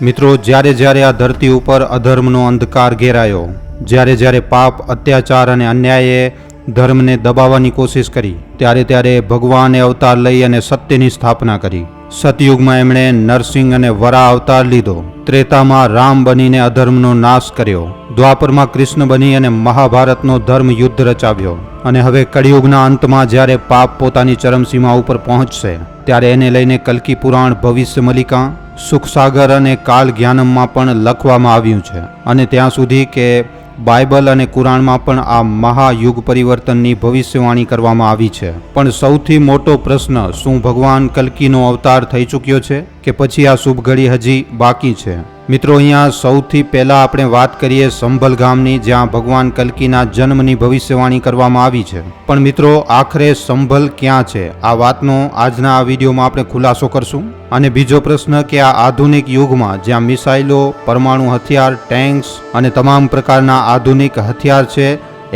મિત્રો, જ્યારે જ્યારે આ ધરતી ઉપર અધર્મનો અંધકાર ઘેરાયો, જ્યારે જ્યારે પાપ, અત્યાચાર અને અન્યાયે ધર્મને દબાવવાની કોશિશ કરી, ત્યારે ત્યારે ભગવાને અવતાર લઈ અને સત્યની સ્થાપના કરી. સતયુગમાં એમણે નરસિંહ અને વરા અવતાર લીધો. ત્રેતામાં રામ બનીને અધર્મનો નાશ કર્યો. દ્વાપરમાં કૃષ્ણ બની અને મહાભારતનો ધર્મ યુદ્ધ રચાવ્યો. અને હવે કળિયુગના અંતમાં જ્યારે પાપ પોતાની ચરમસીમા ઉપર પહોંચશે, ત્યારે એને લઈને કલ્કી પુરાણ, ભવિષ્ય મલિકા, સુખસાગર અને કાલ જ્ઞાનમમાં પણ લખવામાં આવ્યું છે. અને ત્યાં સુધી કે બાઇબલ અને કુરાણમાં પણ આ મહાયુગ પરિવર્તનની ભવિષ્યવાણી કરવામાં આવી છે. પણ સૌથી મોટો પ્રશ્ન, શું ભગવાન કલ્કીનો અવતાર થઈ ચૂક્યો છે કે પછી આ શુભ ઘડી હજી બાકી છે? મિત્રો, અહીંયા સૌથી પહેલાં આપણે વાત કરીએ સંભલ ગામની, જ્યાં ભગવાન કલ્કીના જન્મની ભવિષ્યવાણી કરવામાં આવી છે. પણ મિત્રો, આખરે સંભલ ક્યાં છે? આ વાતનો આજના આ વિડીયોમાં આપણે ખુલાસો કરશું. અને બીજો પ્રશ્ન કે આ આધુનિક યુગમાં જ્યાં મિસાઇલો, પરમાણુ હથિયાર, ટેન્ક્સ અને તમામ પ્રકારના આધુનિક હથિયાર છે,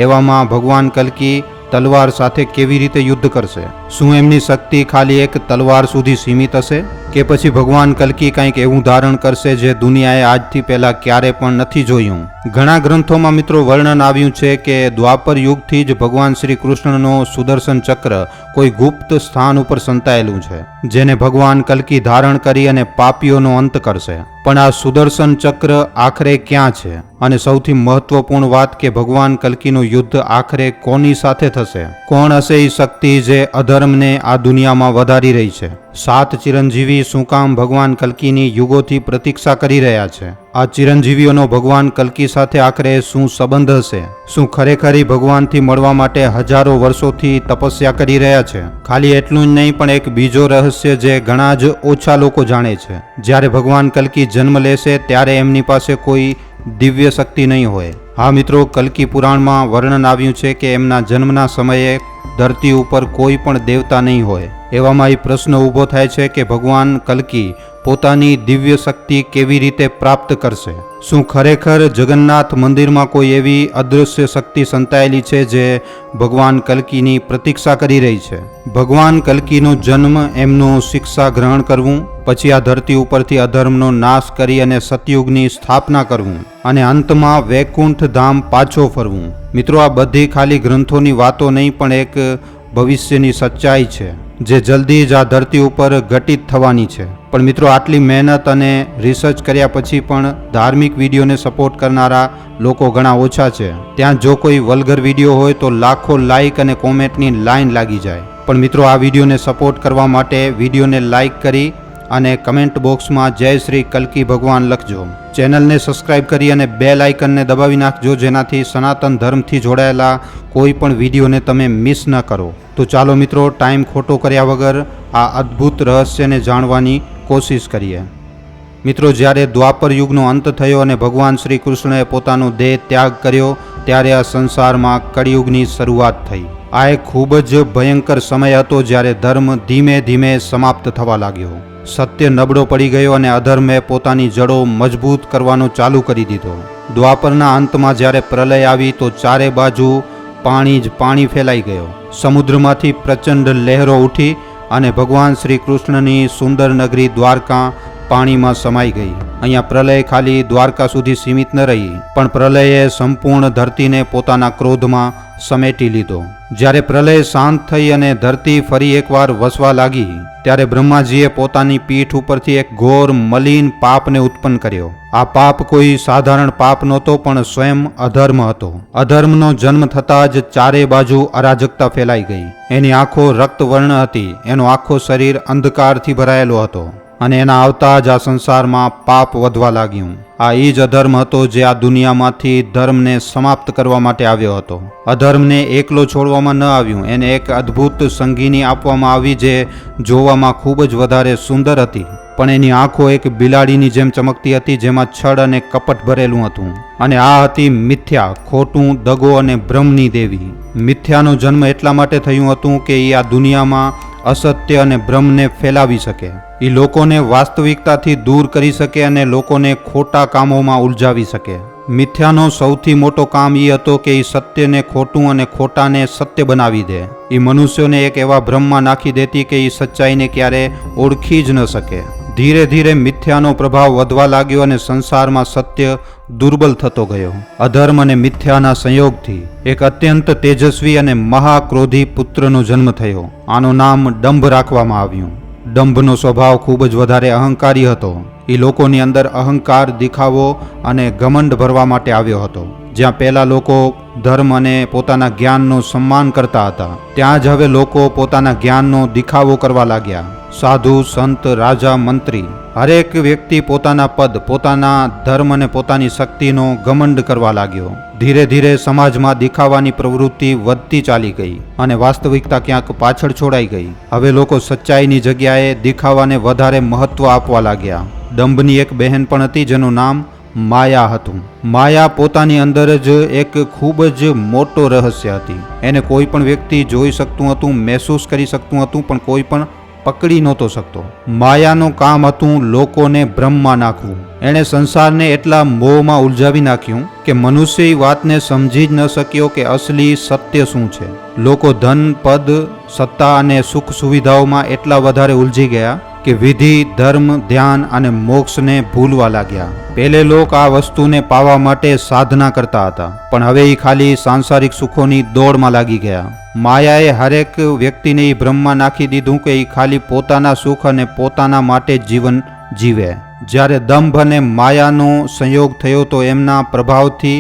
એવામાં ભગવાન કલ્કી તલવાર સાથે કેવી રીતે યુદ્ધ કરશે? શું એમની શક્તિ ખાલી એક તલવાર સુધી સીમિત હશે કે પછી ભગવાન કલ્કી કંઈક એવું ધારણ કરશે જે દુનિયાએ આજથી પહેલા ક્યારે પણ નથી જોયું? ઘણા ગ્રંથોમાં મિત્રો વર્ણન આવ્યું છે કે દ્વાપર યુગથી જ ભગવાન શ્રી કૃષ્ણનો સુદર્શન ચક્ર કોઈ ગુપ્ત સ્થાન ઉપર સંતાયેલું છે, જેને ભગવાન કલ્કી ધારણ કરી અને પાપીઓનો અંત કરશે. પણ આ સુદર્શન ચક્ર આખરે ક્યાં છે? અને સૌથી મહત્વપૂર્ણ વાત કે ભગવાન કલ્કીનું યુદ્ધ આખરે કોની સાથે થશે? કોણ હશે એ શક્તિ જે અધર્મને આ દુનિયામાં વધારી રહી છે? 7 ચિરંજીવી શું કામ ભગવાન કલ્કીની યુગોથી પ્રતીક્ષા કરી રહ્યા છે? આ ચિરંજીવીઓનો ભગવાન કલ્કી સાથે આખરે શું સંબંધ હશે? શું ખરેખર ભગવાનથી મળવા માટે હજારો વર્ષોથી તપસ્યા કરી રહ્યા છે? ખાલી એટલું જ નહીં, પણ એક બીજો રહસ્ય જે ઘણા જ ઓછા લોકો જાણે છે. જ્યારે ભગવાન કલ્કી જન્મ લેશે ત્યારે એમની પાસે કોઈ દિવ્ય શક્તિ નહીં હોય. હા મિત્રો, કલ્કી પુરાણમાં વર્ણન આવ્યું છે કે એમના જન્મના સમયે ધરતી ઉપર કોઈ પણ દેવતા નહીં હોય. એવામાં એ પ્રશ્ન ઊભો થાય છે કે ભગવાન કલ્કી પોતાની દિવ્ય શક્તિ કેવી રીતે પ્રાપ્ત કરશે? શું ખરેખર જગન્નાથ મંદિરમાં કોઈ એવી અદૃશ્ય શક્તિ સંતાયેલી છે જે ભગવાન કલ્કીની પ્રતીક્ષા કરી રહી છે? ભગવાન કલ્કીનો જન્મ, એમનું શિક્ષા ગ્રહણ કરવું, પછી આ ધરતી ઉપરથી અધર્મનો નાશ કરી અને સતયુગની સ્થાપના કરવું, અને અંતમાં વૈકુંઠ ધામ પાછો ફરવું. મિત્રો, આ બધી ખાલી ગ્રંથોની વાતો નહીં, પણ એક ભવિષ્યની સચ્ચાઈ છે જે જલ્દી જ આ ધરતી ઉપર ઘટિત થવાની છે. પણ મિત્રો, આટલી મહેનત અને રિસર્ચ કર્યા પછી પણ ધાર્મિક વિડીયોને સપોર્ટ કરનારા લોકો ઘણા ઓછા છે. ત્યાં જો કોઈ વલ્ગર વિડીયો હોય તો લાખો લાઇક અને કોમેન્ટની લાઈન લાગી જાય. પણ મિત્રો, આ વિડીયોને સપોર્ટ કરવા માટે વિડીયોને લાઇક કરી અને કમેન્ટ બોક્સમાં જય શ્રી કલ્કી ભગવાન લખજો. ચેનલને સબસ્ક્રાઇબ કરી અને બેલ આઇકનને દબાવી નાખજો, જેનાથી સનાતન ધર્મથી જોડાયેલા કોઈ પણ વિડીયોને તમે મિસ ન કરો. તો ચાલો મિત્રો, ટાઈમ ખોટો કર્યા વગર આ અદ્ભુત રહસ્યને જાણવાની કોશિશ કરીએ. મિત્રો, જ્યારે દ્વાપર યુગનો અંત થયો અને ભગવાન શ્રી કૃષ્ણએ પોતાનો દેહ ત્યાગ કર્યો, ત્યારે આ સંસારમાં કળિયુગની શરૂઆત થઈ. આ એક ખૂબ જ ભયંકર સમય હતો જ્યારે ધર્મ ધીમે ધીમે સમાપ્ત થવા લાગ્યો. સત્ય નબળો પડી ગયો અને અધર્મે પોતાની જડો મજબૂત કરવાનો ચાલુ કરી દીધો. દ્વાપરના અંતમાં જ્યારે પ્રલય આવી તો ચારે બાજુ પાણી જ પાણી ફેલાઈ ગયો. સમુદ્રમાંથી પ્રચંડ લહેરો ઉઠી અને ભગવાન શ્રી કૃષ્ણની સુંદર નગરી દ્વારકા પાણીમાં સમાઈ ગઈ. અહીંયા પ્રલય ખાલી દ્વારકા સુધી સીમિત ન રહી, પણ પ્રલયે સંપૂર્ણ ધરતીને પોતાના ક્રોધમાં સમેટી લીધો. જ્યારે પ્રલય શાંત થઈ અને ધરતી ફરી એકવાર વસવા લાગી, ત્યારે બ્રહ્માજીએ પોતાની પીઠ ઉપરથી એક ઘોર મલિન પાપને ઉત્પન્ન કર્યો. આ પાપ કોઈ સાધારણ પાપ નહોતો, પણ સ્વયં અધર્મ હતો. અધર્મનો જન્મ થતાં જ ચારે બાજુ અરાજકતા ફેલાઈ ગઈ. એની આંખો રક્તવર્ણ હતી, એનો આખો શરીર અંધકારથી ભરાયેલો હતો, અને એના આવતા જ આ સંસારમાં પાપ વધવા લાગ્યું. આ એ જ અધર્મ હતો જે આ દુનિયામાંથી ધર્મને સમાપ્ત કરવા માટે આવ્યો હતો. અધર્મને એકલો છોડવામાં ન આવ્યું, એને એક અદ્ભુત સંગીની આપવામાં આવી જે જોવામાં ખૂબ જ વધારે સુંદર હતી. પણ એની આંખો એક બિલાડીની જેમ ચમકતી હતી, જેમાં છળ અને કપટ ભરેલું હતું. અને આ હતી મિથ્યા, ખોટું, દગો અને ભ્રમની દેવી. મિથ્યાનો જન્મ એટલા માટે થયું હતું કે એ આ દુનિયામાં અસત્ય અને ભ્રમને ફેલાવી શકે. એ લોકોને વાસ્તવિકતાથી દૂર કરી શકે અને લોકોને ખોટા કામોમાં ઉલઝાવી શકે. મિથ્યાનો સૌથી મોટો કામ એ હતો કે એ સત્યને ખોટું અને ખોટાને સત્ય બનાવી દે. એ મનુષ્યોને એક એવા ભ્રમમાં નાખી દેતી કે એ સચ્ચાઈને ક્યારે ઓળખી જ ન શકે. ધીરે ધીરે મિથ્યાનો પ્રભાવ વધવા લાગ્યો અને સંસારમાં સત્ય દુર્બલ થતો ગયો. અધર્મ અને મિથ્યાના સંયોગથી એક અત્યંત તેજસ્વી અને મહાક્રોધી પુત્રનો જન્મ થયો. આનું નામ ડંભ રાખવામાં આવ્યું. ડંભનો સ્વભાવ ખૂબ જ વધારે અહંકારી હતો. એ લોકોની અંદર અહંકાર, દેખાવો અને ઘમંડ ભરવા માટે આવ્યો હતો. જ્યાં પહેલા લોકો ધર્મ અને પોતાના જ્ઞાનનો સન્માન કરતા હતા, ત્યાં જ હવે લોકો પોતાના જ્ઞાનનો દેખાવો કરવા લાગ્યા. સાધુ, સંત, રાજા, મંત્રી, હરેક વ્યક્તિ પોતાના પદ, પોતાના ધર્મ અને પોતાની શક્તિનો ઘમંડ કરવા લાગ્યો. ધીરે ધીરે સમાજમાં દેખાવાની પ્રવૃત્તિ વધતી ચાલી ગઈ અને વાસ્તવિકતા ક્યાંક પાછળ છોડાઈ ગઈ. હવે લોકો સચ્ચાઈની જગ્યાએ દેખાવાને વધારે મહત્વ આપવા લાગ્યા. ડંભની એક બહેન પણ હતી જેનું નામ માયા હતું. માયા પોતાની અંદર જ એક ખૂબ જ મોટો રહસ્ય હતી. એને કોઈ પણ વ્યક્તિ જોઈ શકતું હતું, મહેસૂસ કરી શકતું હતું, પણ કોઈ પણ પકડી નહોતો શકતો. માયાનું કામ હતું લોકોને ભ્રમમાં નાખવું. એણે સંસારને એટલા મોહમાં ઉલઝાવી નાખ્યું કે મનુષ્ય એ વાતને સમજી જ ન શક્યો કે અસલી સત્ય શું છે. લોકો ધન, પદ, સત્તા અને સુખ સુવિધાઓમાં એટલા વધારે ઉલઝી ગયા કે વિધિ, ધર્મ, ધ્યાન અને મોક્ષને ભૂલવા લાગ્યા. પહેલે લોકો આ વસ્તુને પાવા માટે સાધના કરતા હતા, પણ હવે એ ખાલી સાંસારિક સુખોની દોડમાં લાગી ગયા. માયાએ હરેક વ્યક્તિને એ ભ્રમમાં નાખી દીધું કે એ ખાલી પોતાના સુખ અને પોતાના માટે જીવન જીવે. જ્યારે દંભ અને માયાનો સંયોગ થયો તો એમના પ્રભાવથી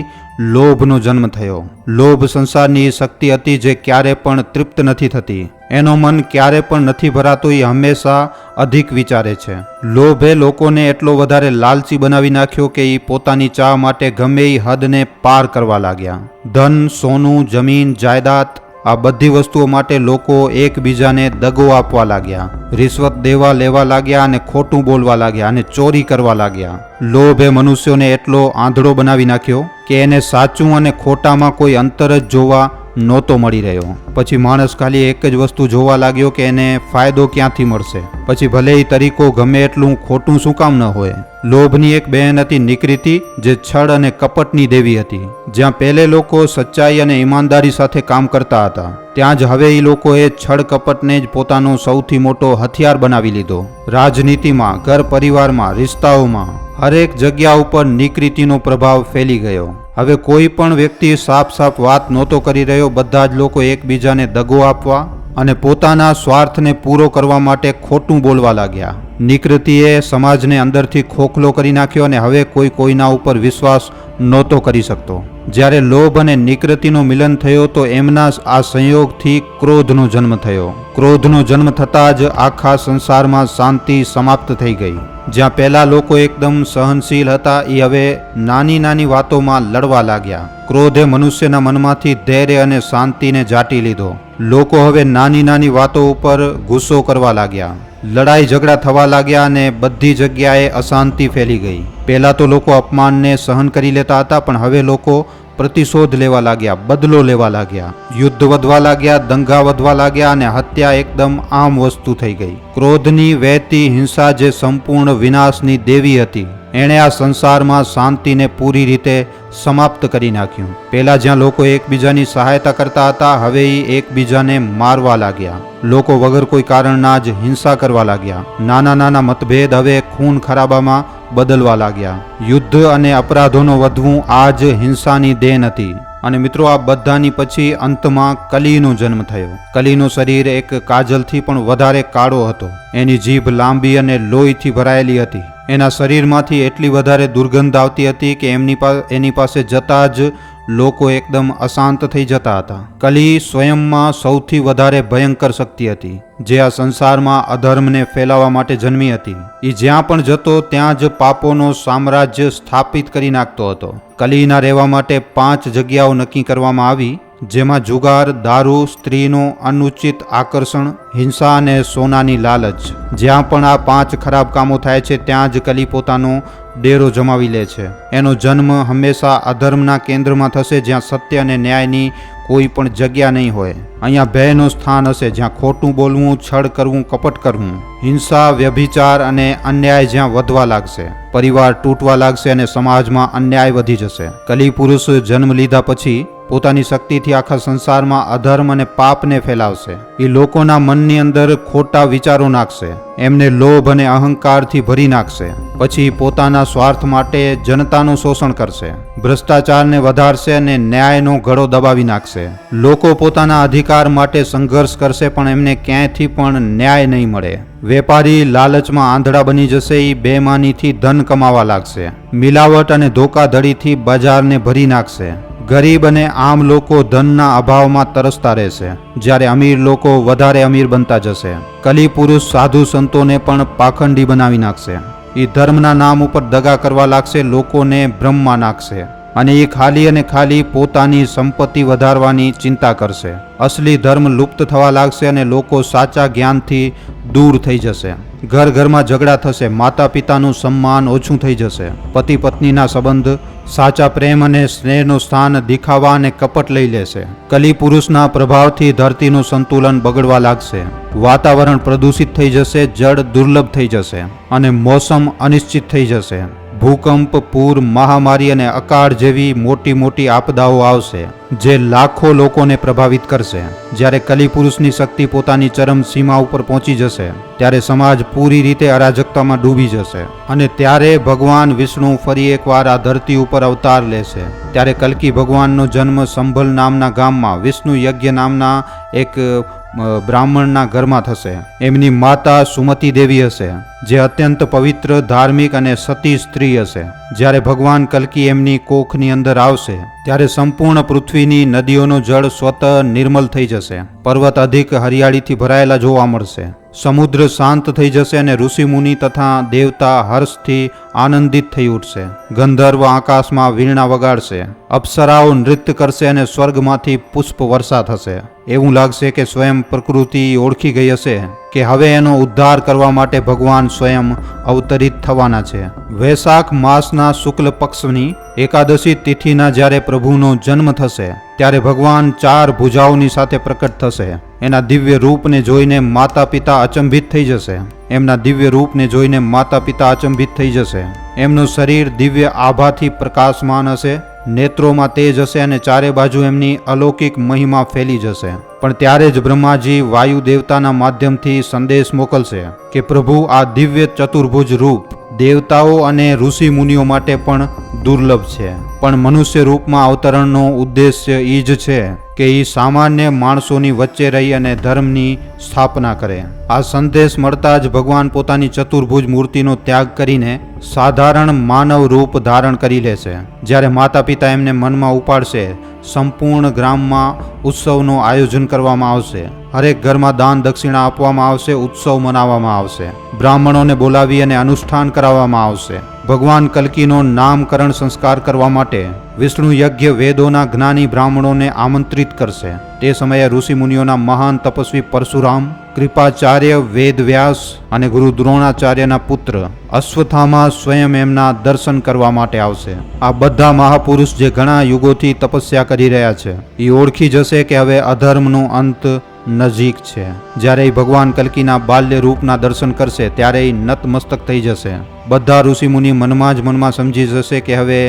લોભનો જન્મ થયો. લોભ સંસારની શક્તિ હતી જે ક્યારે પણ તૃપ્ત નથી થતી. એનો મન ક્યારે પણ નથી ભરાતો, એ હંમેશા અધિક વિચારે છે. લોભે લોકોને એટલો વધારે લાલચી બનાવી નાખ્યો કે એ પોતાની ચાહ માટે ગમે એ હદને પાર કરવા લાગ્યા. ધન, સોનું, જમીન, જાયદાદ, આ બધી વસ્તુઓ માટે લોકો એકબીજાને દગો આપવા લાગ્યા, રિશ્વત દેવા લેવા લાગ્યા અને ખોટું બોલવા લાગ્યા અને ચોરી કરવા લાગ્યા. લોભે મનુષ્યોને એટલો આંધળો બનાવી નાખ્યો કે એને સાચું અને ખોટામાં કોઈ અંતર જ જોવા નહોતો મળી રહ્યો. પછી માણસ ખાલી એક જ વસ્તુ જોવા લાગ્યો કે એને ફાયદો ક્યાંથી મળશે. પછી ભલે એ તરીકો ગમે એટલું ખોટું શું કામ ન હોય. લોભની એક બહેન હતી નિકૃતિ, જે છળ અને કપટની દેવી હતી. જ્યાં પહેલે લોકો સચ્ચાઈ અને ઈમાનદારી સાથે કામ કરતા હતા, ત્યાં જ હવે એ લોકોએ છળ કપટને જ પોતાનો સૌથી મોટો હથિયાર બનાવી લીધો. રાજનીતિમાં, ઘર પરિવારમાં, રિશ્તાઓમાં, હરેક જગ્યા ઉપર નિકૃતિનો પ્રભાવ ફેલી ગયો. હવે કોઈ પણ વ્યક્તિ સાફ સાફ વાત નહોતો કરી રહ્યો. બધા જ લોકો એકબીજાને દગો આપવા અને પોતાના સ્વાર્થને પૂરો કરવા માટે ખોટું બોલવા લાગ્યા. નિકૃતિએ સમાજને અંદરથી ખોખલો કરી નાખ્યો અને હવે કોઈ કોઈના ઉપર વિશ્વાસ નહોતો કરી શકતો. જ્યારે લોભ અને નિકૃતિનું મિલન થયો તો એમના આ સંયોગથી ક્રોધનો જન્મ થયો. ક્રોધનો જન્મ થતાં જ આખા સંસારમાં શાંતિ સમાપ્ત થઈ ગઈ. જ્યાં પહેલા લોકો એકદમ સહનશીલ હતા, એ હવે નાની નાની વાતોમાં લડવા લાગ્યા. ક્રોધે મનુષ્યના મનમાંથી ધૈર્ય અને શાંતિને જાટી લીધો. લોકો હવે નાની નાની વાતો ઉપર ગુસ્સો કરવા લાગ્યા, લડાઈ ઝઘડા થવા લાગ્યા અને બધી જગ્યાએ અશાંતિ ફેલી ગઈ. પહેલા તો લોકો અપમાનને સહન કરી લેતા હતા, પણ હવે લોકો પ્રતિશોધ લેવા લાગ્યા, બદલો લેવા લાગ્યા. યુદ્ધ વધવા લાગ્યા, દંગા વધવા લાગ્યા અને હત્યા એકદમ આમ વસ્તુ થઈ ગઈ. ક્રોધની વહેતી હિંસા જે સંપૂર્ણ વિનાશની દેવી હતી, એણે આ સંસારમાં શાંતિને પૂરી રીતે સમાપ્ત કરી નાખ્યું. પહેલા જ્યાં લોકો એકબીજાની સહાયતા કરતા હતા, હવે એ એકબીજાને મારવા લાગ્યા. લોકો વગર કોઈ કારણના જ હિંસા કરવા લાગ્યા. નાના નાના મતભેદ હવે ખૂન ખરાબામાં બદલવા લાગ્યા. યુદ્ધ અને અપરાધોનો વધવું આ જ હિંસાની દેન હતી. અને મિત્રો, આ બધાની પછી અંતમાં કલીનો જન્મ થયો. કલીનું શરીર એક કાજલથી પણ વધારે કાળો હતો. એની જીભ લાંબી અને લોહીથી ભરાયેલી હતી. એના શરીરમાંથી એટલી વધારે દુર્ગંધ આવતી હતી કે એની પાસે જતા જ લોકો એકદમ અશાંત થઈ જતા હતા. કલી સ્વયંમાં સૌથી વધારે ભયંકર શક્તિ હતી, જે આ સંસારમાં અધર્મને ફેલાવવા માટે જન્મી હતી. એ જ્યાં પણ જતો ત્યાં જ પાપોનો સામ્રાજ્ય સ્થાપિત કરી નાખતો હતો. કલીના રહેવા માટે 5 જગ્યાઓ નક્કી કરવામાં આવી, જેમાં જુગાર, દારૂ, સ્ત્રીનું અનુચિત આકર્ષણ, હિંસા અને સોનાની લાલચ. જ્યાં પણ આ 5 ખરાબ કામો થાય છે ત્યાં જ કલી પોતાનો ડેરો જમાવી લે છે. એનો જન્મ હંમેશા અધર્મના કેન્દ્રમાં થશે, જ્યાં સત્ય અને ન્યાયની કોઈ પણ જગ્યા નહીં હોય. અહીંયા ભયનું સ્થાન હશે, જ્યાં ખોટું બોલવું, છળ કરવું, કપટ કરવું, હિંસા, વ્યભિચાર અને અન્યાય જ્યાં વધવા લાગશે. પરિવાર તૂટવા લાગશે અને સમાજમાં અન્યાય વધી જશે. કલી પુરુષ જન્મ લીધા પછી પોતાની શક્તિથી આખા સંસારમાં અધર્મ અને પાપને ફેલાવશે. એ લોકોના મનની અંદર ખોટા વિચારો નાખશે, એમને લોભ અને અહંકારથી ભરી નાખશે. પછી પોતાના સ્વાર્થ માટે જનતાનું શોષણ કરશે, ભ્રષ્ટાચારને વધારશે અને ન્યાયનો ગળો દબાવી નાખશે. લોકો પોતાના અધિકાર માટે સંઘર્ષ કરશે પણ એમને ક્યાંયથી પણ ન્યાય નહીં મળે. વેપારી લાલચમાં આંધળા બની જશે. એ બેમાનીથી ધન કમાવા લાગશે, મિલાવટ અને ધોકાધડીથી બજારને ભરી નાખશે. ગરીબ અને આમ લોકો ધનના અભાવમાં તરસતા રહેશે, જ્યારે અમીર લોકો વધારે અમીર બનતા જશે. કલી પુરુષ સાધુ સંતોને પણ પાખંડી બનાવી નાખશે. એ ધર્મના નામ ઉપર દગા કરવા લાગશે, લોકોને ભ્રમમાં નાખશે અને એ ખાલી અને ખાલી પોતાની સંપત્તિ વધારવાની ચિંતા કરશે. અસલી ધર્મ લુપ્ત થવા લાગશે અને લોકો સાચા જ્ઞાનથી દૂર થઈ જશે. ઘર ઘરમાં ઝઘડા થશે, માતા પિતાનું સન્માન ઓછું થઈ જશે. પતિ પત્નીના સંબંધ સાચા પ્રેમ અને સ્નેહનું સ્થાન દિખાવા અને કપટ લઈ લેશે. કલી પુરુષના પ્રભાવથી ધરતીનું સંતુલન બગડવા લાગશે. વાતાવરણ પ્રદૂષિત થઈ જશે, જળ દુર્લભ થઈ જશે અને મોસમ અનિશ્ચિત થઈ જશે. ભૂકંપ, પૂર, મહામારી અને અકાળ જેવી મોટી મોટી આપદાઓ આવશે જે લાખો લોકોને પ્રભાવિત કરશે. જ્યારે કલી પુરુષની શક્તિ પોતાની ચરમ સીમા ઉપર પહોંચી જશે ત્યારે સમાજ પૂરી રીતે અરાજકતામાં ડૂબી જશે અને ત્યારે ભગવાન વિષ્ણુ ફરી એકવાર આ ધરતી ઉપર અવતાર લેશે. ત્યારે કલ્કી ભગવાનનો જન્મ સંભલ નામના ગામમાં વિષ્ણુ યજ્ઞ નામના એક બ્રાહ્મણના ઘરમાં થશે. એમની માતા સુમતી દેવી હશે જે અત્યંત પવિત્ર, ધાર્મિક અને સતી સ્ત્રી હશે. જ્યારે ભગવાન કલ્કી એમની કોખની અંદર આવશે ત્યારે સંપૂર્ણ પૃથ્વીની નદીઓનું જળ સ્વતઃ નિર્મલ થઈ જશે. પર્વત અધિક હરિયાળીથી ભરાયેલા જોવા મળશે. સમુદ્ર શાંત થઈ જશે અને ઋષિમુનિ તથા દેવતા હર્ષથી આનંદિત થઈ ઉઠશે. ગંધર્વ આકાશમાં વીણા વગાડશે, અપ્સરાઓ નૃત્ય કરશે અને સ્વર્ગમાંથી પુષ્પ વર્ષા થશે. એવું લાગશે કે સ્વયં પ્રકૃતિ ઓળખી ગઈ હશે કે હવે એનો ઉદ્ધાર કરવા માટે ભગવાન સ્વયં અવતરિત થવાના છે. વૈશાખ માસના શુક્લ પક્ષની એકાદશી તિથિના જ્યારે પ્રભુનો જન્મ થશે ત્યારે ભગવાન 4 ભુજાઓની સાથે પ્રકટ થશે. એના દિવ્ય રૂપને જોઈને માતા પિતા અચંભિત થઈ જશે. એમના દિવ્ય રૂપને જોઈને માતા પિતા અચંભિત થઈ જશે. એમનું શરીર દિવ્ય આભાથી પ્રકાશમાન હશે, નેત્રોમાં તેજ હશે અને ચારે બાજુ એમની અલૌકિક મહિમા ફેલી જશે. પણ ત્યારે જ બ્રહ્માજી વાયુ દેવતાના માધ્યમથી સંદેશ મોકલશે કે પ્રભુ આ દિવ્ય ચતુર્ભુજ રૂપ દેવતાઓ અને ઋષિ મુનિઓ માટે પણ દુર્લભ છે, પણ મનુષ્ય રૂપમાં અવતરણનો ઉદ્દેશ્ય એ જ છે કે એ સામાન્ય માણસોની વચ્ચે રહી અને ધર્મની સ્થાપના કરે. આ સંદેશ મળતા જ ભગવાન પોતાની ચતુર્ભુજ મૂર્તિનો ત્યાગ કરીને સાધારણ માનવ રૂપ ધારણ કરી લેશે. જ્યારે માતા પિતા એમને મનમાં ઉપાડશે, સંપૂર્ણ ગ્રામમાં ઉત્સવનું આયોજન કરવામાં આવશે. હરેક ઘરમાં દાન દક્ષિણા આપવામાં આવશે, ઉત્સવ મનાવવામાં આવશે, બ્રાહ્મણોને બોલાવી અને અનુષ્ઠાન કરાવવામાં આવશે. ભગવાન કલ્કીનો નામકરણ સંસ્કાર કરવા માટે વિષ્ણુ યજ્ઞ વેદોના જ્ઞાની બ્રાહ્મણોને આમંત્રિત કરશે. તે સમયે ઋષિ મુનિઓના મહાન તપસ્વી પરશુરામ, કૃપાચાર્ય, વેદવ્યાસ અને ગુરુ દ્રોણાચાર્યના પુત્ર અશ્વત્થામા સ્વયં એમના દર્શન કરવા માટે આવશે. આ બધા મહાપુરુષ જે ઘણા યુગોથી તપસ્યા કરી રહ્યા છે એ ઓળખી જશે કે હવે અધર્મનો અંત નજીક છે. જ્યારે એ ભગવાન કલ્કીના બાલ્ય રૂપના દર્શન કરશે ત્યારે એ નતમસ્તક થઈ જશે. બધા ઋષિમુનિ મનમાં જ મનમાં સમજી જશે કે હવે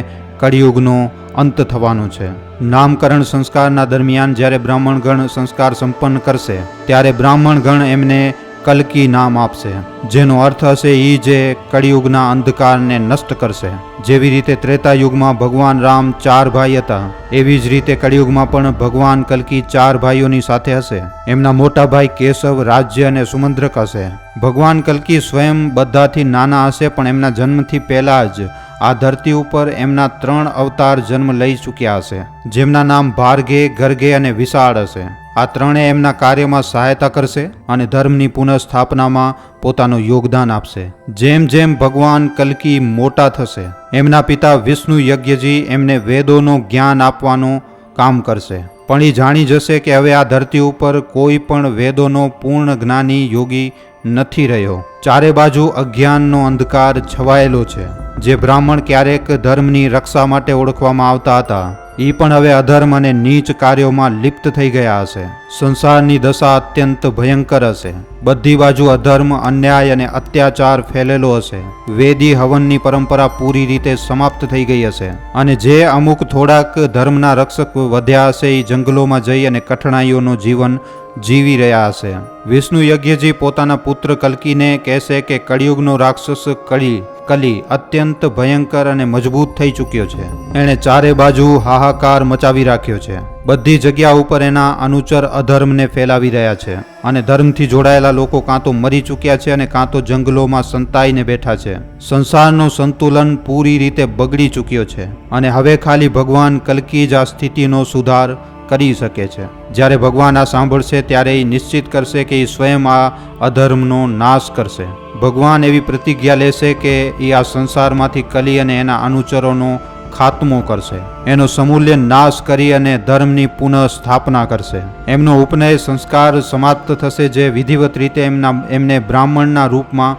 કળિયુગનો અંત થવાનો છે. નામકરણ સંસ્કારના દરમિયાન જ્યારે બ્રાહ્મણગણ સંસ્કાર સંપન્ન કરશે ત્યારે બ્રાહ્મણગણ એમને કલ્કી નામ આપશે, જેનો અર્થ હશે એ જે કળિયુગના અંધકારને નષ્ટ કરશે. જેવી રીતે ત્રેતા યુગમાં ભગવાન રામ 4 ભાઈ હતા, એવી જ રીતે કળિયુગમાં પણ ભગવાન કલ્કી 4 ભાઈઓની સાથે હશે. એમના મોટા ભાઈ કેશવ, રાજ્ય અને સુમંદ્રક હશે. ભગવાન કલ્કી સ્વયં બધાથી નાના હશે, પણ એમના જન્મથી પહેલા જ આ ધરતી ઉપર એમના 3 અવતાર જન્મ લઈ ચૂક્યા હશે, જેમના નામ ભાર્ગે, ગર્ગે અને વિશાળ હશે. આ ત્રણેય એમના કાર્યમાં સહાયતા કરશે અને ધર્મની પુનઃસ્થાપનામાં પોતાનું યોગદાન આપશે. જેમ જેમ ભગવાન કલ્કી મોટા થશે, એમના પિતા વિષ્ણુ યજ્ઞજી એમને વેદોનું જ્ઞાન આપવાનું કામ કરશે. પણ એ જાણી જશે કે હવે આ ધરતી ઉપર કોઈ પણ વેદોનો પૂર્ણ જ્ઞાની યોગી નથી રહ્યો. ચારે બાજુ અજ્ઞાનનો અંધકાર છવાયેલો છે. જે બ્રાહ્મણ ક્યારેક ધર્મની રક્ષા માટે ઓળખવામાં આવતા હતા એ પણ હવે અધર્મ અને નીચ કાર્યોમાં લિપ્ત થઈ ગયા હશે. સંસારની દશા અત્યંત ભયંકર હશે. બધી બાજુ અધર્મ, અન્યાય અને અત્યાચાર ફેલેલો હશે. વેદી હવનની પરંપરા પૂરી રીતે સમાપ્ત થઈ ગઈ હશે અને જે અમુક થોડાક ધર્મના રક્ષક વધ્યા હશે એ જંગલોમાં જઈ અને કઠણાઈઓનું જીવન જીવી રહ્યા હશે. વિષ્ણુ યજ્ઞજી પોતાના પુત્ર કલ્કીને કહેશે કે કળિયુગનો રાક્ષસ કલી અત્યંત ભયંકર અને મજબૂત થઈ ચૂક્યો છે. એણે ચારે બાજુ હાહાકાર મચાવી રાખ્યો છે. બધી જગ્યા ઉપર એના અનુચર અધર્મને ફેલાવી રહ્યા છે અને ધર્મથી જોડાયેલા લોકો કાં તો મરી ચૂક્યા છે અને કાં તો જંગલોમાં સંતાઈને બેઠા છે. સંસારનો સંતુલન પૂરી રીતે બગડી ચૂક્યો છે અને હવે ખાલી ભગવાન કલ્કી જ આ સ્થિતિનો સુધાર કરી શકે છે. જ્યારે ભગવાન આ સાંભળશે ત્યારે એ નિશ્ચિત કરશે કે એ સ્વયં આ અધર્મનો નાશ કરશે. ભગવાન એવી પ્રતિજ્ઞા લેશે કે એ આ સંસારમાંથી કલી અને એના અનુચરોનો ખાત્મો કરશે, એનો સમૂલ્ય નાશ કરી અને ધર્મની પુનઃ સ્થાપના કરશે. એમનો ઉપનય સંસ્કાર સમાપ્ત થશે જે વિધિવત રીતે એમને બ્રાહ્મણના રૂપમાં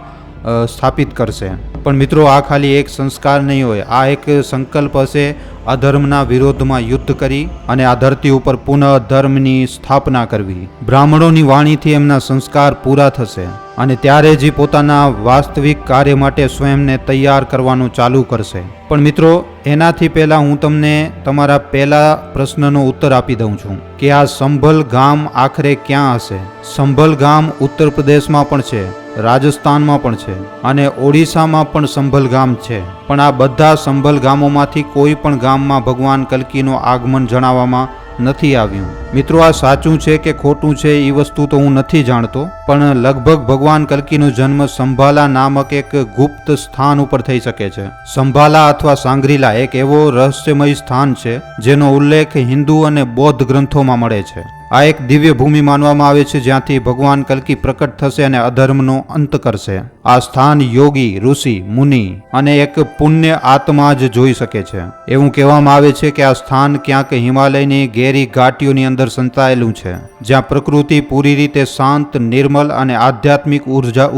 સ્થાપિત કરશે. પણ મિત્રો, આ ખાલી એક સંસ્કાર નહીં હોય, આ એક સંકલ્પ હશે અધર્મના વિરોધમાં યુદ્ધ કરી અને આ ધરતી ઉપર પુનઃ ધર્મની સ્થાપના કરવી. બ્રાહ્મણોની વાણીથી એમના સંસ્કાર પૂરા થશે અને ત્યારે જ પોતાના વાસ્તવિક કાર્ય માટે સ્વયંને તૈયાર કરવાનું ચાલુ કરશે. પણ મિત્રો, એનાથી પહેલા હું તમને તમારા પહેલા પ્રશ્નનો ઉત્તર આપી દઉં છું કે આ સંભલ ગામ આખરે ક્યાં હશે? સંભલ ગામ ઉત્તર પ્રદેશમાં પણ છે, રાજસ્થાનમાં પણ છે અને ઓડિશામાં પણ સંભલ ગામ છે. પણ આ બધા સંભલ ગામોમાંથી કોઈ પણ ગામમાં ભગવાન કલ્કીનું આગમન જણાવવામાં નથી આવ્યું. મિત્રો, આ સાચું છે કે ખોટું છે એ વસ્તુ તો હું નથી જાણતો, પણ લગભગ ભગવાન કલ્કીનો જન્મ સંભાલા નામક એક ગુપ્ત સ્થાન ઉપર થઈ શકે છે. સંભાલા અથવા સાંગ્રીલા એક એવો રહસ્યમય સ્થાન છે જેનો ઉલ્લેખ હિન્દુ અને બૌદ્ધ ગ્રંથોમાં મળે છે. આ એક દિવ્ય ભૂમિ માનવામાં આવે છે જ્યાંથી ભગવાન કલ્કી પ્રકટ થશે અને અધર્મનો અંત કરશે. આ સ્થાન યોગી, ઋષિ, મુનિ અને એક પુણ્ય આત્મા જ જોઈ શકે છે. એવું કહેવામાં આવે છે કે આ સ્થાન ક્યાંક હિમાલયની ઘેરી ઘાટીઓની અંદર સંતાયેલું છે, જ્યાં પ્રકૃતિ પૂરી રીતે શાંત, નિર્મલ અને આધ્યાત્મિક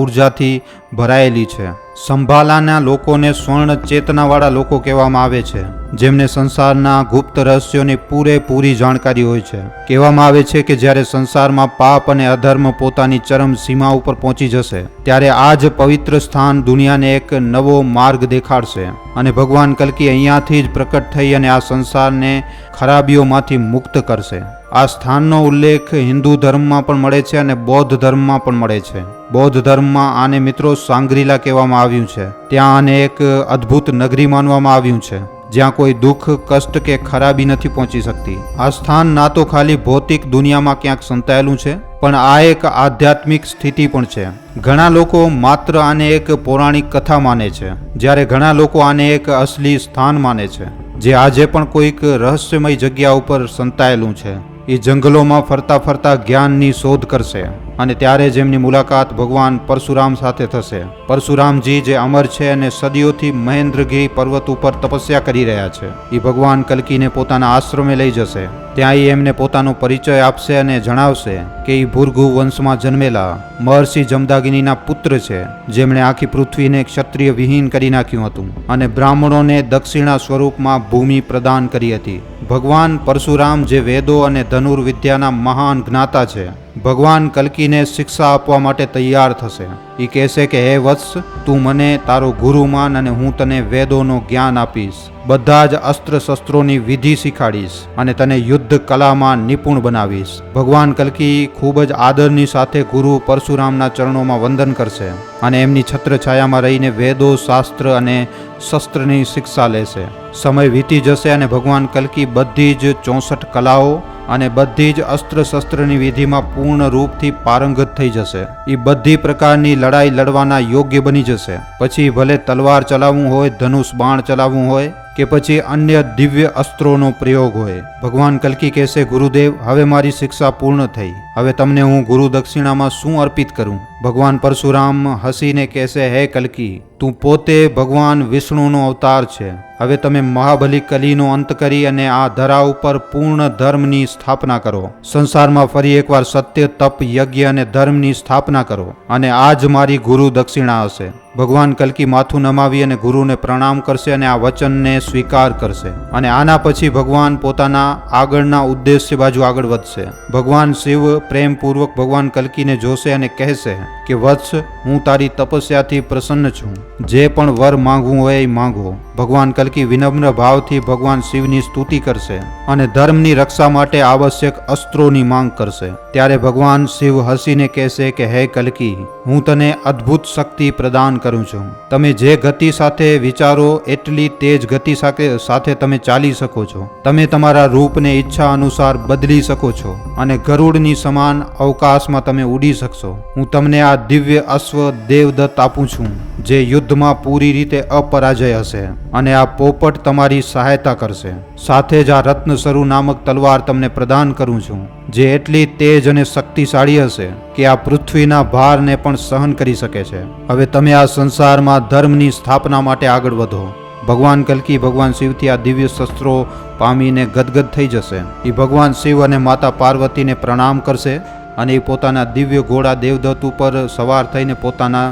ઉર્જાથી ભરાયેલી છે. સંભાલાના લોકોને સ્વર્ણ ચેતનાવાળા લોકો કહેવામાં આવે છે, જેમને સંસારના ગુપ્ત રહસ્યોની પૂરેપૂરી જાણકારી હોય છે. કહેવામાં આવે છે કે જ્યારે સંસારમાં પાપ અને અધર્મ પોતાની ચરમ સીમા ઉપર પહોંચી જશે ત્યારે આ જ પવિત્ર સ્થાન દુનિયાને એક નવો માર્ગ દેખાડશે અને ભગવાન કલ્કી અહીંયાથી જ પ્રકટ થઈ અને આ સંસારને ખરાબીઓમાંથી મુક્ત કરશે. આ સ્થાનનો ઉલ્લેખ હિન્દુ ધર્મમાં પણ મળે છે અને બૌદ્ધ ધર્મમાં પણ મળે છે. બૌદ્ધ ધર્મમાં આને મિત્રો સાંગ્રીલા કહેવામાં આવ્યું છે. ત્યાં આને એક અદ્ભુત નગરી માનવામાં આવ્યું છે જ્યાં કોઈ દુઃખ, કષ્ટ કે ખરાબી નથી પહોંચી શકતી. આ સ્થાન ના તો ખાલી ભૌતિક દુનિયામાં ક્યાંક સંતાયેલું છે, પણ આ એક આધ્યાત્મિક સ્થિતિ પણ છે. ઘણા લોકો માત્ર આને એક પૌરાણિક કથા માને છે, જ્યારે ઘણા લોકો આને એક અસલી સ્થાન માને છે જે આજે પણ કોઈક રહસ્યમય જગ્યા ઉપર સંતાયેલું છે. એ જંગલોમાં ફરતા ફરતા જ્ઞાનની શોધ કરશે અને ત્યારે જ એમની મુલાકાત ભગવાન પરશુરામ સાથે થશે. પરશુરામજી જે અમર છે અને સદીઓથી મહેન્દ્રગિરી પર્વત ઉપર તપસ્યા કરી રહ્યા છે, એ ભગવાન કલ્કીને પોતાના આશ્રમે લઈ જશે. ત્યાં એ એમને પોતાનો પરિચય આપશે અને જણાવશે કે એ ભૃગુ વંશમાં જન્મેલા મહર્ષિ જમદાગ્નિના પુત્ર છે, જેમણે આખી પૃથ્વીને ક્ષત્રિય વિહીન કરી નાખ્યું હતું અને બ્રાહ્મણોને દક્ષિણા સ્વરૂપમાં ભૂમિ પ્રદાન કરી હતી. ભગવાન પરશુરામ જે વેદો અને ધનુર્વિદ્યાના મહાન જ્ઞાતા છે, ભગવાન કલ્કીને શિક્ષા આપવા માટે તૈયાર થશે. એ કહેશે કે હે વત્સ, તું મને તારો ગુરુ માન અને હું તને વેદોનો જ્ઞાન આપીશ. બધા જ અસ્ત્ર શસ્ત્રોની વિધિ શીખાડીશ અને તને યુદ્ધ કલામાં નિપુણ બનાવીશ. ભગવાન કલ્કી ખૂબ જ આદરની સાથે ગુરુ પરશુરામના ચરણોમાં વંદન કરશે અને એમની છત્રછાયામાં રહીને વેદો, શાસ્ત્ર અને શસ્ત્રની શિક્ષા લેશે. સમય વીતી જશે અને ભગવાન કલ્કી બધી જ 64 કલાઓ અને બધી જ અસ્ત્ર શસ્ત્રની વિધિમાં પૂર્ણ રૂપથી પારંગત થઈ જશે. એ બધી પ્રકારની લડાઈ લડવાના યોગ્ય બની જશે. પછી ભલે તલવાર ચલાવવું હોય, ધનુષ બાણ ચલાવવું હોય કે પછી અન્ય દિવ્ય અસ્ત્રોનો પ્રયોગ હોય. ભગવાન કલ્કી કહેશે, ગુરુદેવ, હવે મારી શિક્ષા પૂર્ણ થઈ. હવે તમને હું ગુરુ દક્ષિણામાં શું અર્પિત કરું? ભગવાન પરશુરામ હસીને કહેશે, હે કલ્કી, તું પોતે ભગવાન વિષ્ણુનો અવતાર છે. હવે તમે મહાબલી કલીનો અંત કરી અને આ ધરા ઉપર પૂર્ણ ધર્મની સ્થાપના કરો. સંસારમાં ફરી એકવાર સત્ય, તપ, યજ્ઞ અને ધર્મની સ્થાપના કરો, અને આ જ મારી ગુરુ દક્ષિણા હશે. ભગવાન કલ્કી માથું નમાવી અને ગુરુને પ્રણામ કરશે અને આ વચનને સ્વીકાર કરશે. અને આના પછી ભગવાન પોતાના આગળના ઉદ્દેશ્ય બાજુ આગળ વધશે. ભગવાન શિવ પ્રેમપૂર્વક ભગવાન કલ્કીને જોશે અને કહેશે કે વત્સ, હું તારી તપસ્યાથી પ્રસન્ન છું. જે પણ વર માંગવું હોય એ માંગો. ભગવાન કલ્કી વિનમ્ર ભાવથી ભગવાન શિવની સ્તુતિ કરશે અને ધર્મની રક્ષા માટે આવશ્યક અસ્ત્રોની માંગ કરશે. ત્યારે ભગવાન શિવ હસીને કહેશે કે હે કલ્કી, હું તને અદ્ભુત શક્તિ પ્રદાન કરું છું. તમે જે ગતિ સાથે વિચારો એટલી તેજ ગતિ સાથે તમે ચાલી શકો છો. તમે તમારા રૂપને ઈચ્છા અનુસાર બદલી શકો છો અને ગરુડની સમાન અવકાશમાં તમે ઉડી શકશો. હું તમને આ દિવ્ય અશ્વ દેવદત્ત આપું છું, જે યુદ્ધમાં પૂરી રીતે અપરાજય હશે, અને આ પોપટ તમારી સહાયતા કરશે. સાથે જ આ રત્નસ્વરૂ નામક તલવાર તમને પ્રદાન કરું છું, જે એટલી તેજ અને શક્તિશાળી હશે કે આ પૃથ્વીના ભારને પણ સહન કરી શકે છે. હવે તમે આ સંસારમાં ધર્મની સ્થાપના માટે આગળ વધો. ભગવાન કલ્કી ભગવાન શિવથી આ દિવ્ય શસ્ત્રો પામીને ગદગદ થઈ જશે. એ ભગવાન શિવ અને માતા પાર્વતીને પ્રણામ કરશે અને એ પોતાના દિવ્ય ઘોડા દેવદત્ત ઉપર સવાર થઈને પોતાના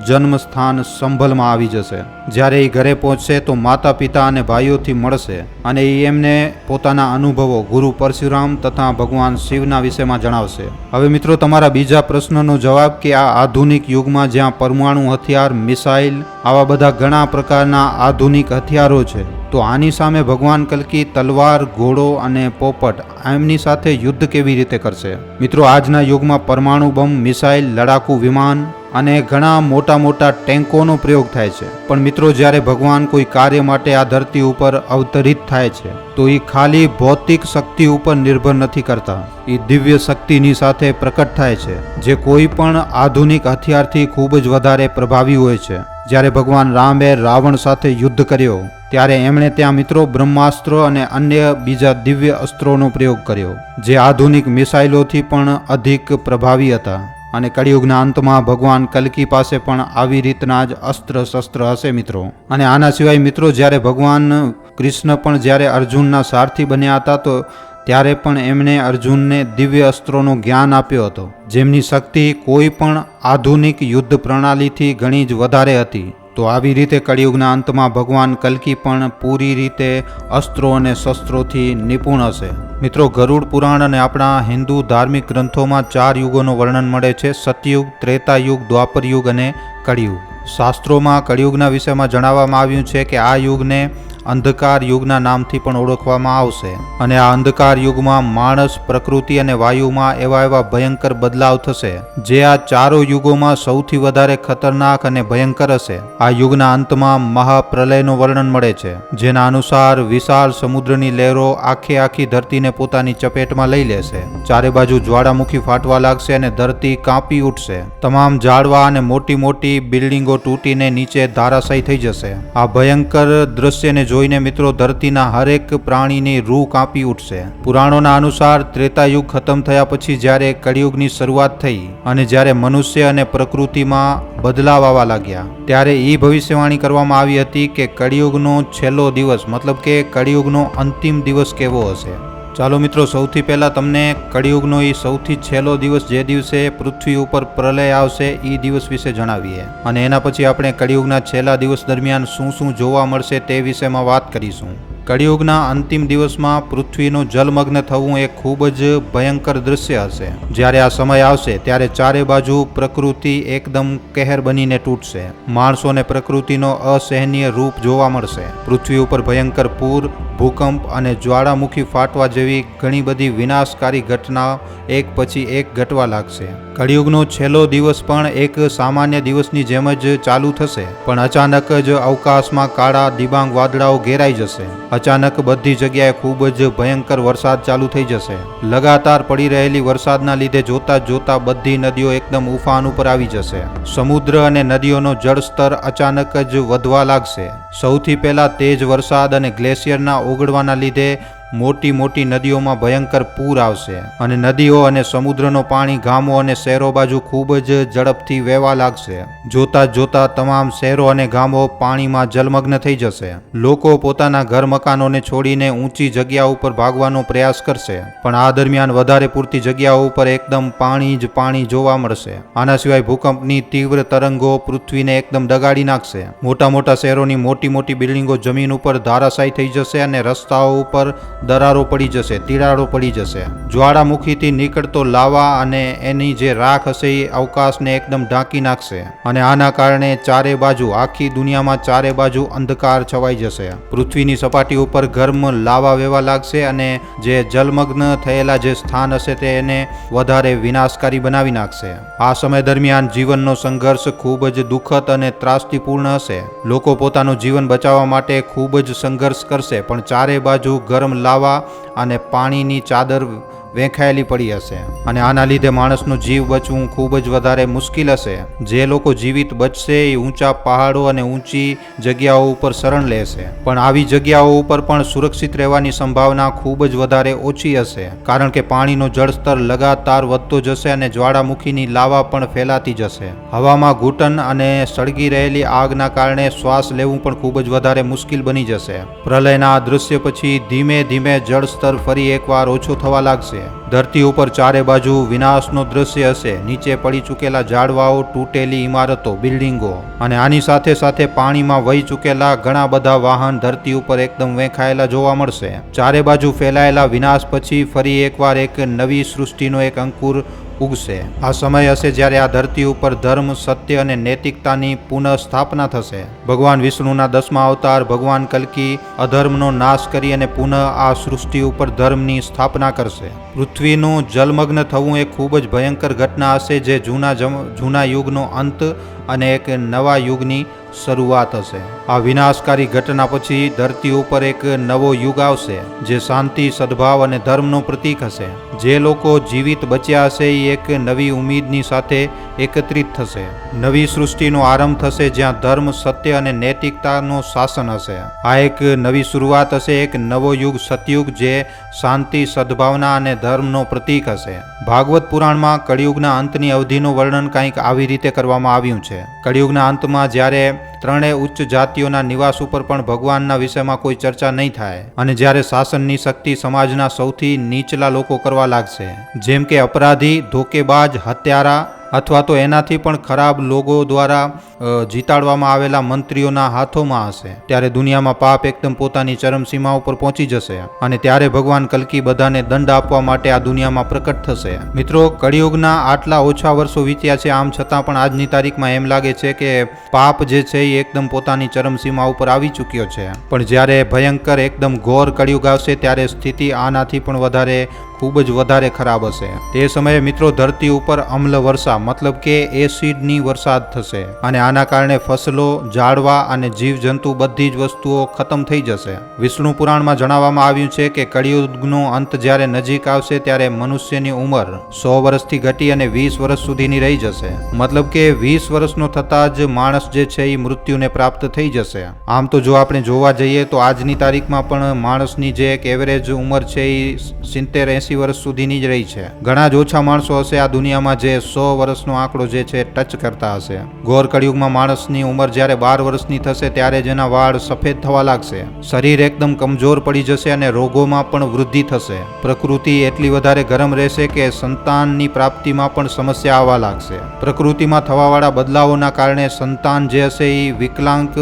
જન્મસ્થાન સંભલમાં આવી જશે. જ્યારે એ ઘરે પહોંચશે તો માતા પિતા અને ભાઈઓથી મળશે અને એ એમને પોતાના અનુભવો ગુરુ પરશુરામ તથા ભગવાન શિવના વિષયમાં જણાવશે. હવે મિત્રો, તમારા બીજા પ્રશ્નનો જવાબ કે આ આધુનિક યુગમાં જ્યાં પરમાણુ હથિયાર, મિસાઇલ, આવા બધા ઘણા પ્રકારના આધુનિક હથિયારો છે, તો આની સામે ભગવાન કલ્કી તલવાર, ઘોડો અને પોપટ એમની સાથે યુદ્ધ કેવી રીતે કરશે? મિત્રો, આજના યુગમાં પરમાણુ બોમ્બ, મિસાઇલ, લડાકુ વિમાન અને ઘણા મોટા મોટા ટેન્કોનો પ્રયોગ થાય છે. પણ મિત્રો, જ્યારે ભગવાન કોઈ કાર્ય માટે આ ધરતી ઉપર અવતરિત થાય છે તો એ ખાલી ભૌતિક શક્તિ ઉપર નિર્ભર નથી કરતા. એ દિવ્ય શક્તિની સાથે પ્રકટ થાય છે, જે કોઈ પણ આધુનિક હથિયારથી ખૂબ જ વધારે પ્રભાવી હોય છે. જ્યારે ભગવાન રામે રાવણ સાથે યુદ્ધ કર્યો ત્યારે એમણે ત્યાં મિત્રો બ્રહ્માસ્ત્ર અને અન્ય બીજા દિવ્ય અસ્ત્રોનો પ્રયોગ કર્યો, જે આધુનિક મિસાઇલોથી પણ અધિક પ્રભાવી હતા. અને કળિયુગના અંતમાં ભગવાન કલ્કી પાસે પણ આવી રીતના જ અસ્ત્ર શસ્ત્ર હશે મિત્રો. અને આના સિવાય મિત્રો, જ્યારે ભગવાન કૃષ્ણ પણ જ્યારે અર્જુનના સારથી બન્યા હતા તો ત્યારે પણ એમણે અર્જુનને દિવ્ય અસ્ત્રોનું જ્ઞાન આપ્યો હતો, જેમની શક્તિ કોઈ પણ આધુનિક યુદ્ધ પ્રણાલીથી ઘણી જ વધારે હતી. તો આવી રીતે કળિયુગના અંતમાં ભગવાન કલ્કી પણ પૂરી રીતે અસ્ત્રો અને શસ્ત્રોથી નિપુણ હશે. મિત્રો, ગરુડ પુરાણ અને આપણા હિન્દુ ધાર્મિક ગ્રંથોમાં 4 યુગોનું વર્ણન મળે છે: સતયુગ, ત્રેતાયુગ, દ્વાપર યુગ અને કળિયુગ. શાસ્ત્રોમાં કળિયુગના વિષયમાં જણાવવામાં આવ્યું છે કે આ યુગને અંધકાર યુગના નામથી પણ ઓળખવામાં આવશે. અને આ અંધકાર યુગમાં માણસ, પ્રકૃતિ અને વાયુમાં એવા ભયંકર બદલાવ થશે, જે આ 4 યુગોમાં સૌથી વધારે ખતરનાક અને ભયંકર હશે. આ યુગના અંતમાં મહાપ્રલયનું વર્ણન મળે છે, જેના અનુસાર વિશાળ સમુદ્રની લહેરો આખી ધરતીને પોતાની ચપેટમાં લઈ લેશે. ચારે બાજુ જ્વાળામુખી ફાટવા લાગશે અને ધરતી કાંપી ઉઠશે. તમામ ઝાડવા અને મોટી મોટી બિલ્ડિંગો તૂટીને નીચે ધરાશાયી થઈ જશે. આ ભયંકર દ્રશ્યને જોઈને મિત્રો, ધરતીના હરેક પ્રાણીની રૂહ કાંપી ઉઠશે. પુરાણોના અનુસાર ત્રેતાયુગ ખતમ થયા પછી જ્યારે કળિયુગની શરૂઆત થઈ અને જ્યારે મનુષ્ય અને પ્રકૃતિમાં બદલાવ આવવા લાગ્યા, ત્યારે એ ભવિષ્યવાણી કરવામાં આવી હતી કે કળિયુગનો છેલ્લો દિવસ, મતલબ કે કળિયુગનો અંતિમ દિવસ કેવો હશે. ચાલો મિત્રો, સૌથી પહેલાં તમને કળિયુગનો એ સૌથી છેલ્લો દિવસ, જે દિવસે પૃથ્વી ઉપર પ્રલય આવશે, એ દિવસ વિશે જણાવીએ. અને એના પછી આપણે કળિયુગના છેલ્લા દિવસ દરમિયાન શું જોવા મળશે તે વિષયમાં વાત કરીશું. કળિયુગના અંતિમ દિવસમાં પૃથ્વીનું જલમગ્ન થવું એ ખૂબ જ ભયંકર દૃશ્ય હશે. જ્યારે આ સમય આવશે ત્યારે ચારે બાજુ પ્રકૃતિ એકદમ કહેર બનીને તૂટશે. માણસો અને પ્રકૃતિનો અસહનીય રૂપ જોવા મળશે. પૃથ્વી ઉપર ભયંકર પૂર, ભૂકંપ અને જ્વાળામુખી ફાટવા જેવી ઘણી બધી વિનાશકારી ઘટનાઓ એક પછી એક ઘટવા લાગશે. કળિયુગનો છેલ્લો દિવસ પણ એક સામાન્ય દિવસની જેમ જ ચાલુ થશે, પણ અચાનક જ અવકાશમાં કાળા દિબાંગ વાદળાઓ ઘેરાઈ જશે. અચાનક બધી જગ્યાએ ખૂબ જ ભયંકર વરસાદ ચાલુ થઈ જશે. લગાતાર પડી રહેલી વરસાદના લીધે જોતા બધી નદીઓ એકદમ ઉફાન ઉપર આવી જશે. સમુદ્ર અને નદીઓનો જળસ્તર અચાનક જ વધવા લાગશે. સૌથી પહેલા તેજ વરસાદ અને ગ્લેશિયરના ઓગળવાના લીધે મોટી મોટી નદીઓમાં ભયંકર પૂર આવશે અને નદીઓ અને સમુદ્રનો પાણી ગામો અને શહેરો બાજુ ખૂબ જ ઝડપથી વહેવા લાગશે. જોતા જોતા તમામ શહેરો અને ગામો પાણીમાં જલમગ્ન થઈ જશે. લોકો પોતાના ઘર મકાનોને છોડીને ઊંચી જગ્યા ઉપર ભાગવાનો પ્રયાસ કરશે, પણ આ દરમિયાન વધારે પૂરતી જગ્યાઓ ઉપર એકદમ પાણી જ પાણી જોવા મળશે. આના સિવાય ભૂકંપની તીવ્ર તરંગો પૃથ્વીને એકદમ દગાડી નાખશે. મોટા મોટા શહેરોની મોટી મોટી બિલ્ડિંગો જમીન ઉપર ધારાશાયી થઈ જશે અને રસ્તાઓ ઉપર દરારો પડી જશે, તિરાડો પડી જશે. જ્વાળામુખીથી નીકળતો લાવા અને એની જે રાખ હશે એ અવકાશને એકદમ ઢાંકી નાખશે અને આના કારણે ચારે બાજુ આખી દુનિયામાં ચારે બાજુ અંધકાર છવાઈ જશે. પૃથ્વીની સપાટી ઉપર ગરમ લાવા વહેવા લાગશે અને જે જલમગ્ન થયેલા જે સ્થાન હશે તેને વધારે વિનાશકારી બનાવી નાખશે. આ સમય દરમિયાન જીવનનો સંઘર્ષ ખૂબ જ દુઃખદ અને ત્રાસદીપૂર્ણ હશે. લોકો પોતાનું જીવન બચાવવા માટે ખૂબ જ સંઘર્ષ કરશે, પણ ચારે બાજુ ગરમ લાવા અને પાણીની ચાદર વેંખાયેલી પડી હશે અને આના લીધે માણસનો જીવ બચવું ખૂબ જ વધારે મુશ્કેલ હશે. જે લોકો જીવિત બચશે એ ઊંચા પહાડો અને ઊંચી જગ્યાઓ ઉપર શરણ લેશે, પણ આવી જગ્યાઓ ઉપર પણ સુરક્ષિત રહેવાની સંભાવના ખૂબ જ વધારે ઓછી હશે, કારણ કે પાણીનો જળસ્તર લગાતાર વધતો જશે અને જ્વાળામુખીની લાવા પણ ફેલાતી જશે. હવામાં ઘૂંટણ અને સળગી રહેલી આગના કારણે શ્વાસ લેવું પણ ખૂબ જ વધારે મુશ્કેલ બની જશે. પ્રલયના આ દૃશ્ય પછી ધીમે ધીમે જળસ્તર ફરી એકવાર ઓછો થવા લાગશે. ધરતી ઉપર ચારે બાજુ વિનાશનો દૃશ્ય હશે. નીચે પડી ચૂકેલા ઝાડવાઓ, તૂટેલી ઇમારતો, બિલ્ડિંગો અને આની સાથે સાથે પાણીમાં વહી ચૂકેલા ઘણા બધા વાહન ધરતી ઉપર એકદમ વેંખાયેલા જોવા મળશે. ચારે બાજુ ફેલાયેલા વિનાશ પછી ફરી એકવાર એક નવી સૃષ્ટિનો એક અંકુર ઉગશે. આ સમય હશે જ્યારે આ ધરતી ઉપર ધર્મ, સત્ય અને નૈતિકતાની પુનઃ સ્થાપના થશે. ભગવાન વિષ્ણુના 10મા અવતાર ભગવાન કલ્કી અધર્મનો નાશ કરી અને પુનઃ આ સૃષ્ટિ ઉપર ધર્મની સ્થાપના કરશે. પૃથ્વીનું જલમગ્ન થવું એ ખૂબ જ ભયંકર ઘટના હશે, જે જૂના યુગનો અંત અને એક નવા યુગની શરૂઆત હશે. આ વિનાશકારી ઘટના પછી ધરતી ઉપર એક નવો યુગ આવશે, જે શાંતિ, સદભાવ અને ધર્મનો પ્રતીક હશે. જે લોકો જીવિત બચ્યા હશે એ એક નવી ઉમ્મીદની સાથે એકત્રિત થશે. નવી સૃષ્ટિનો આરંભ થશે જ્યાં ધર્મ, સત્ય અને નૈતિકતાનો શાસન હશે. આ એક નવી શરૂઆત હશે, એક નવો યુગ, સતયુગ, જે શાંતિ, સદભાવના અને ધર્મનો પ્રતીક હશે. ભાગવત પુરાણમાં કળિયુગના અંતની અવધિનું વર્ણન કંઈક આવી રીતે કરવામાં આવ્યું છે. કળિયુગના અંતમાં જ્યારે ત્રણેય ઉચ્ચ જાતિઓના નિવાસ ઉપર પણ ભગવાનના વિષયમાં કોઈ ચર્ચા નહીં થાય અને જ્યારે શાસનની શક્તિ સમાજના સૌથી નીચલા લોકો કરવા લાગશે, જેમ કે અપરાધી, ધોકેબાજ, હત્યારા અથવા તો એનાથી પણ ખરાબ લોકો દ્વારા જીતાડવામાં આવેલા મંત્રીઓના હાથોમાં હશે, ત્યારે દુનિયામાં પાપ એકદમ પોતાની ચરમસીમા ઉપર પહોંચી જશે અને ત્યારે ભગવાન કલ્કી બધાને દંડ આપવા માટે આ દુનિયામાં પ્રકટ થશે. મિત્રો, કળિયુગના આટલા ઓછા વર્ષો વીત્યા છે, આમ છતાં પણ આજની તારીખમાં એમ લાગે છે કે પાપ જે છે એ એકદમ પોતાની ચરમસીમા ઉપર આવી ચૂક્યો છે. પણ જ્યારે ભયંકર એકદમ ઘોર કળિયુગ આવશે ત્યારે સ્થિતિ આનાથી પણ વધારે ખૂબ જ વધારે ખરાબ હશે. તે સમયે મિત્રો ધરતી ઉપર અમ્લ વર્ષા મતલબ કે એસિડની વરસાદ થશે અને આના કારણે ફસલો, ઝાડવા અને જીવજંતુ બધી જ વસ્તુઓ ખતમ થઈ જશે. વિષ્ણુ પુરાણમાં જણાવવામાં આવ્યું છે કે કળિયુગનો અંત જ્યારે નજીક આવશે ત્યારે મનુષ્યની ઉંમર 100 વર્ષથી ઘટી અને 20 વર્ષ સુધીની રહી જશે. મતલબ કે 20 વર્ષનો થતાં જ માણસ જે છે એ મૃત્યુને પ્રાપ્ત થઈ જશે. આમ તો જો આપણે જોવા જઈએ તો આજની તારીખમાં પણ માણસની જે એક એવરેજ ઉંમર છે એ 70-80 વર્ષ સુધીની જ રહી છે. ઘણા જ ઓછા માણસો હશે આ દુનિયામાં જે 100 વર્ષનો આંકડો જે છે ટચ કરતા હશે. ઘોર કળિયુગમાં માણસની ઉંમર જ્યારે 12 વર્ષની થશે ત્યારે જ એના વાળ સફેદ થવા લાગશે, શરીર એકદમ કમજોર પડી જશે અને રોગોમાં પણ વૃદ્ધિ થશે. પ્રકૃતિ એટલી વધારે ગરમ રહેશે કે સંતાનની પ્રાપ્તિમાં પણ સમસ્યા આવવા લાગશે. પ્રકૃતિમાં થવાવાળા બદલાવોના કારણે સંતાન જે હશે એ વિકલાંગ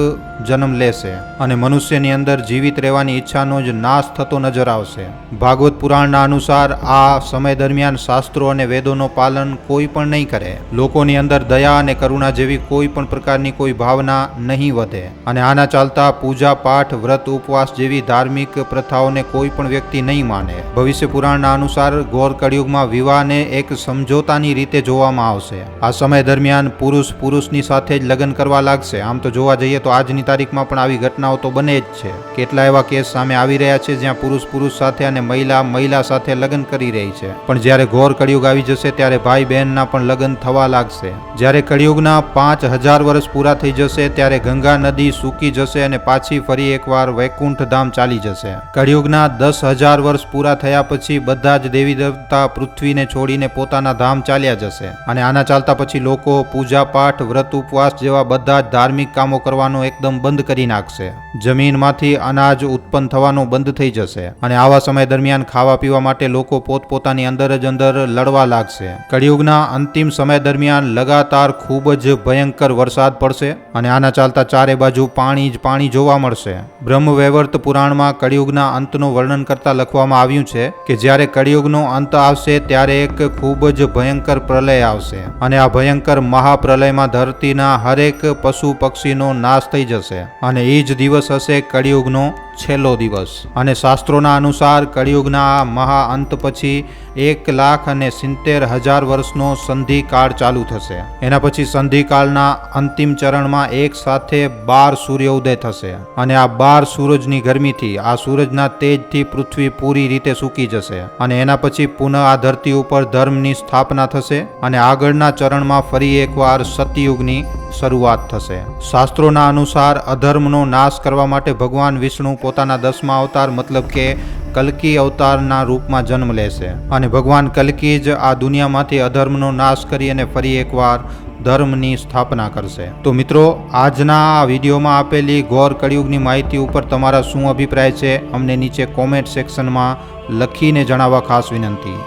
જન્મ લેશે અને મનુષ્યની અંદર જીવિત રહેવાની ઈચ્છાનો જ નાશ થતો નજર આવશે. ભાગવત પુરાણના અનુસાર આ સમય દરમિયાન શાસ્ત્રો અને વેદોનો પાલન કોઈ પણ નહીં કરે. લોકોની અંદર દયા અને કરુણા જેવી કોઈ પણ પ્રકારની કોઈ ભાવના નહીં વધે અને આના ચાલતા પૂજા પાઠ, વ્રત, ઉપવાસ જેવી ધાર્મિક પ્રથાઓને કોઈ પણ વ્યક્તિ નહીં માને. ભવિષ્ય પુરાણના અનુસાર ઘોર કળિયુગમાં વિવાહને એક સમજોતાની રીતે જોવામાં આવશે. આ સમય દરમિયાન પુરુષની સાથે જ લગ્ન કરવા લાગશે. આમ તો જોવા જઈએ તો આજની તારીખમાં પણ આવી ઘટનાઓ તો બને જ છે. કેટલા એવા કેસ સામે આવી રહ્યા છે જ્યાં પુરુષ સાથે અને મહિલા સાથે લગ્ન કરી રહી છે, પણ જ્યારે ઘોર કળિયુગ આવી જશે ત્યારે ભાઈ બહેનના પણ લગ્ન થવા લાગશે. જ્યારે કળિયુગના 5000 વર્ષ પૂરા થઈ જશે ત્યારે ગંગા નદી સૂકી જશે અને પાછી ફરી એકવાર વૈકુંઠ ધામ ચાલી જશે. કળિયુગના 10,000 વર્ષ પૂરા થયા પછી બધા જ દેવી દેવતા પૃથ્વીને છોડીને પોતાના ધામ ચાલ્યા જશે અને આના ચાલતા પછી લોકો પૂજા પાઠ, વ્રત, ઉપવાસ જેવા બધા જ ધાર્મિક કામો કરવાનો એકદમ બંધ કરી નાખશે. જમીનમાંથી અનાજ ઉત્પન્ન થવાનું બંધ થઈ જશે અને આવા સમય દરમિયાન ખાવા પીવા માટે લોકો પોતપોતાની અંદર જ અંદર લડવા લાગશે. કળિયુગના અંતિમ સમય દરમિયાન લગાતાર ખૂબ જ ભયંકર વરસાદ પડશે અને આના ચાલતા ચારે બાજુ પાણી જ પાણી જોવા મળશે. બ્રહ્મવૈવર્ત પુરાણમાં કળિયુગના અંતનું વર્ણન કરતા લખવામાં આવ્યું છે કે જ્યારે કળિયુગનો અંત આવશે ત્યારે એક ખૂબ જ ભયંકર પ્રલય આવશે અને આ ભયંકર મહાપ્રલયમાં ધરતીના હરેક પશુ પક્ષીનો નાશ થઈ જશે અને એ જ દિવસ હશે કળિયુગનો છેલ્લો દિવસ. અને શાસ્ત્રોના અનુસાર કળિયુગના આ મહા અંત પછી 1,70,000 વર્ષનો સંધિકાળ ચાલુ થશે. એના પછી સંધિકાળના અંતિમ ચરણમાં એક સાથે 12 સૂર્યોદય થશે અને આ 12 સૂરજની ગરમીથી, આ સૂરજના તેજથી પૃથ્વી પૂરી રીતે સૂકી જશે અને એના પછી પુનઃ આ ધરતી ઉપર ધર્મની સ્થાપના થશે અને આગળના ચરણમાં ફરી એકવાર સતયુગની શરૂઆત થશે. શાસ્ત્રોના અનુસાર અધર્મનો નાશ કરવા માટે ભગવાન વિષ્ણુ પોતાના 10મા અવતાર મતલબ કે કલ્કી અવતારના રૂપમાં જન્મ લેશે અને ભગવાન કલ્કી જ આ દુનિયામાંથી અધર્મનો નાશ કરી અને ફરી એકવાર ધર્મની સ્થાપના કરશે. તો મિત્રો, આજના આ વિડીયોમાં આપેલી ઘોર કળિયુગની માહિતી ઉપર તમારા શું અભિપ્રાય છે અમને નીચે કોમેન્ટ સેક્શનમાં લખીને જણાવવા ખાસ વિનંતી.